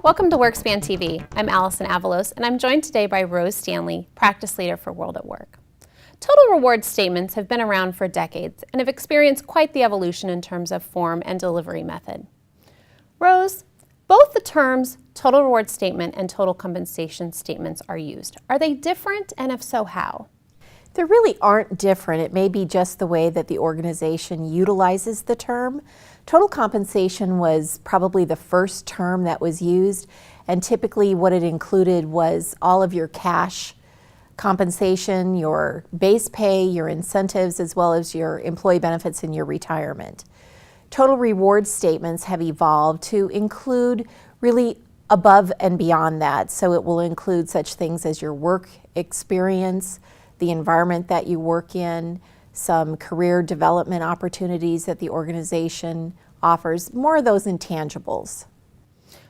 Welcome to WorkSpan TV. I'm Allison Avalos, and I'm joined today by Rose Stanley, practice leader for WorldatWork. Total reward statements have been around for decades and have experienced quite the evolution in terms of form and delivery method. Rose, both the terms total reward statement and total compensation statements are used. Are they different, and if so, how? They really aren't different. It may be just the way that the organization utilizes the term. Total compensation was probably the first term that was used, and typically what it included was all of your cash compensation, your base pay, your incentives, as well as your employee benefits and your retirement. Total reward statements have evolved to include really above and beyond that. So it will include such things as your work experience, the environment that you work in, some career development opportunities that the organization offers, more of those intangibles.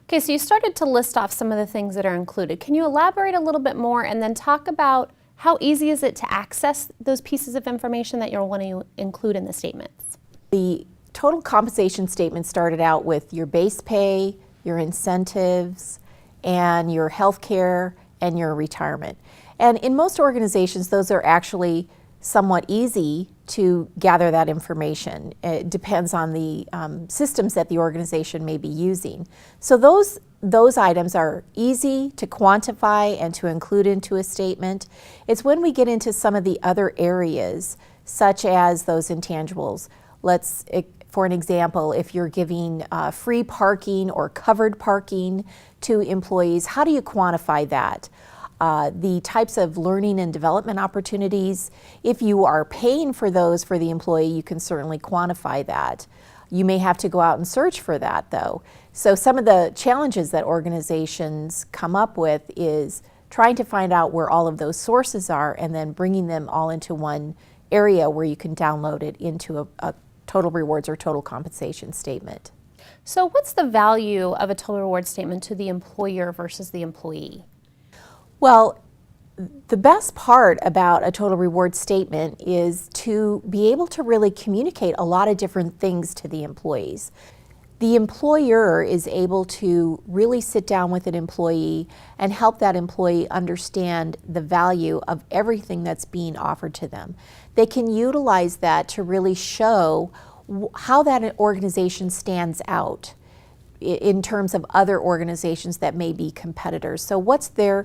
Okay, so you started to list off some of the things that are included. Can you elaborate a little bit more and then talk about how easy is it to access those pieces of information that you'll want to include in the statements? The total compensation statement started out with your base pay, your incentives, and your health care and your retirement. And in most organizations, those are actually somewhat easy to gather that information. It depends on the systems that the organization may be using. So those items are easy to quantify and to include into a statement. It's when we get into some of the other areas, such as those intangibles. For an example, if you're giving free parking or covered parking to employees, how do you quantify that? The types of learning and development opportunities, if you are paying for those for the employee, you can certainly quantify that. You may have to go out and search for that, though. So some of the challenges that organizations come up with is trying to find out where all of those sources are and then bringing them all into one area where you can download it into a total rewards or total compensation statement. So what's the value of a total reward statement to the employer versus the employee? Well, the best part about a total reward statement is to be able to really communicate a lot of different things to the employees. The employer is able to really sit down with an employee and help that employee understand the value of everything that's being offered to them. They can utilize that to really show how that organization stands out in terms of other organizations that may be competitors. So what's their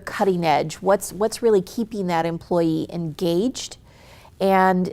cutting edge? What's really keeping that employee engaged and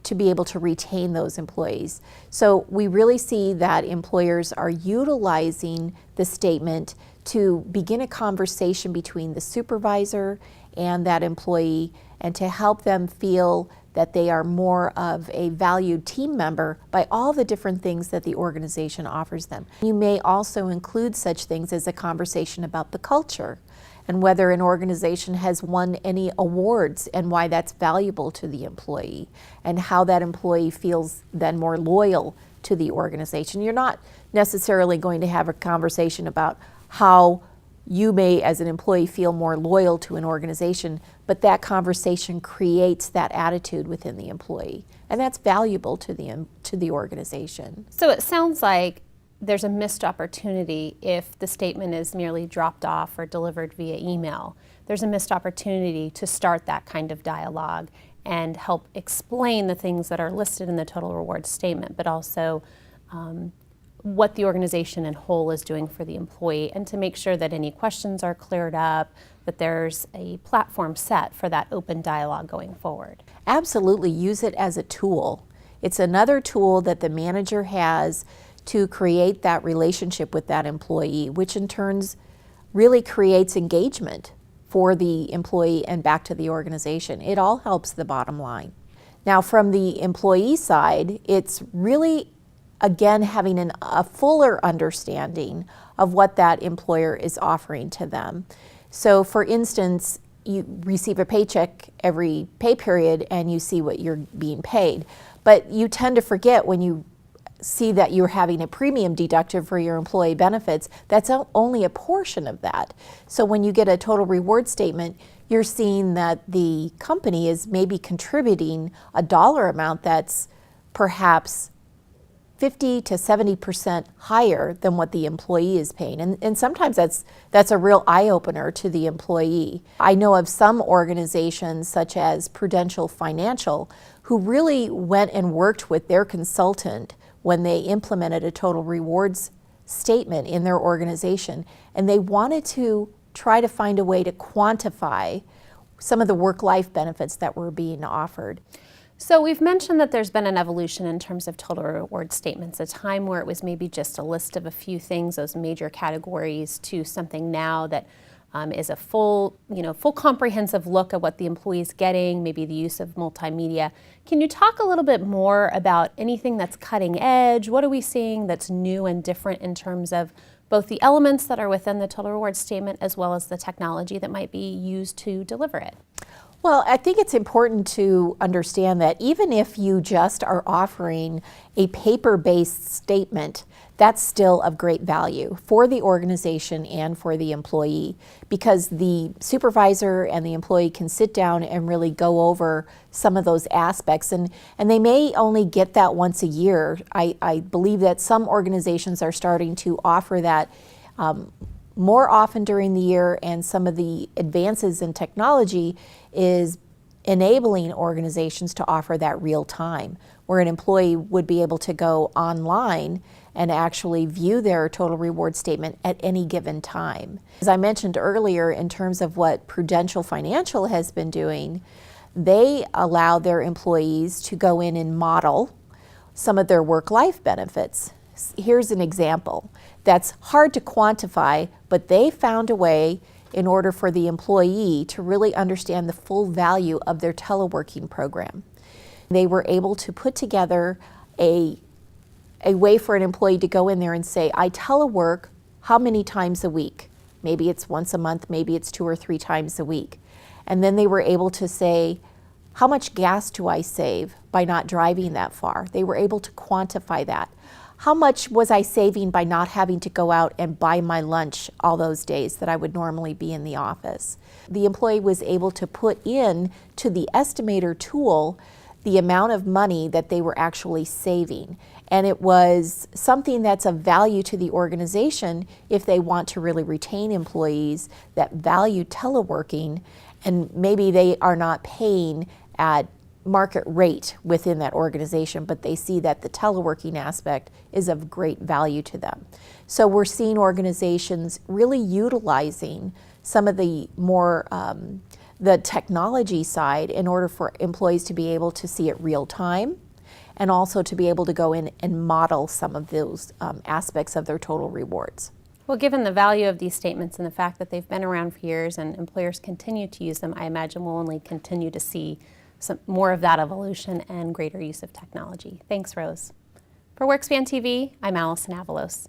to be able to retain those employees. So we really see that employers are utilizing the statement to begin a conversation between the supervisor and that employee and to help them feel that they are more of a valued team member by all the different things that the organization offers them. You may also include such things as a conversation about the culture and whether an organization has won any awards and why that's valuable to the employee and how that employee feels then more loyal to the organization. You're not necessarily going to have a conversation about how you may, as an employee, feel more loyal to an organization, but that conversation creates that attitude within the employee, and that's valuable to the organization. So it sounds like there's a missed opportunity if the statement is merely dropped off or delivered via email. There's a missed opportunity to start that kind of dialogue and help explain the things that are listed in the total reward statement, but also what the organization in whole is doing for the employee, and to make sure that any questions are cleared up, that there's a platform set for that open dialogue going forward. Absolutely, use it as a tool. It's another tool that the manager has to create that relationship with that employee, which in turns really creates engagement for the employee and back to the organization. It all helps the bottom line. Now, from the employee side, it's really again having a fuller understanding of what that employer is offering to them. So for instance, you receive a paycheck every pay period and you see what you're being paid, but you tend to forget when you see that you're having a premium deducted for your employee benefits, that's only a portion of that. So when you get a total reward statement, you're seeing that the company is maybe contributing a dollar amount that's perhaps 50 to 70% higher than what the employee is paying. And sometimes that's a real eye-opener to the employee. I know of some organizations such as Prudential Financial who really went and worked with their consultant when they implemented a total rewards statement in their organization, and they wanted to try to find a way to quantify some of the work-life benefits that were being offered. So we've mentioned that there's been an evolution in terms of total reward statements, a time where it was maybe just a list of a few things, those major categories, to something now that is a full comprehensive look at what the employee is getting, maybe the use of multimedia. Can you talk a little bit more about anything that's cutting edge? What are we seeing that's new and different in terms of both the elements that are within the total reward statement as well as the technology that might be used to deliver it? Well, I think it's important to understand that even if you just are offering a paper-based statement, that's still of great value for the organization and for the employee, because the supervisor and the employee can sit down and really go over some of those aspects, and they may only get that once a year. I believe that some organizations are starting to offer that more often during the year, and some of the advances in technology is enabling organizations to offer that real time, where an employee would be able to go online and actually view their total reward statement at any given time. As I mentioned earlier, in terms of what Prudential Financial has been doing, they allow their employees to go in and model some of their work-life benefits. Here's an example that's hard to quantify, but they found a way in order for the employee to really understand the full value of their teleworking program. They were able to put together a way for an employee to go in there and say, I telework how many times a week? Maybe it's once a month, maybe it's 2 or 3 times a week. And then they were able to say, how much gas do I save by not driving that far? They were able to quantify that. How much was I saving by not having to go out and buy my lunch all those days that I would normally be in the office? The employee was able to put in to the estimator tool the amount of money that they were actually saving. And it was something that's of value to the organization if they want to really retain employees that value teleworking, and maybe they are not paying at market rate within that organization, but they see that the teleworking aspect is of great value to them. So we're seeing organizations really utilizing some of the more the technology side in order for employees to be able to see it real time, and also to be able to go in and model some of those aspects of their total rewards. Well, given the value of these statements and the fact that they've been around for years and employers continue to use them, I imagine we'll only continue to see some more of that evolution and greater use of technology. Thanks, Rose. For WorkSpan TV, I'm Allison Avalos.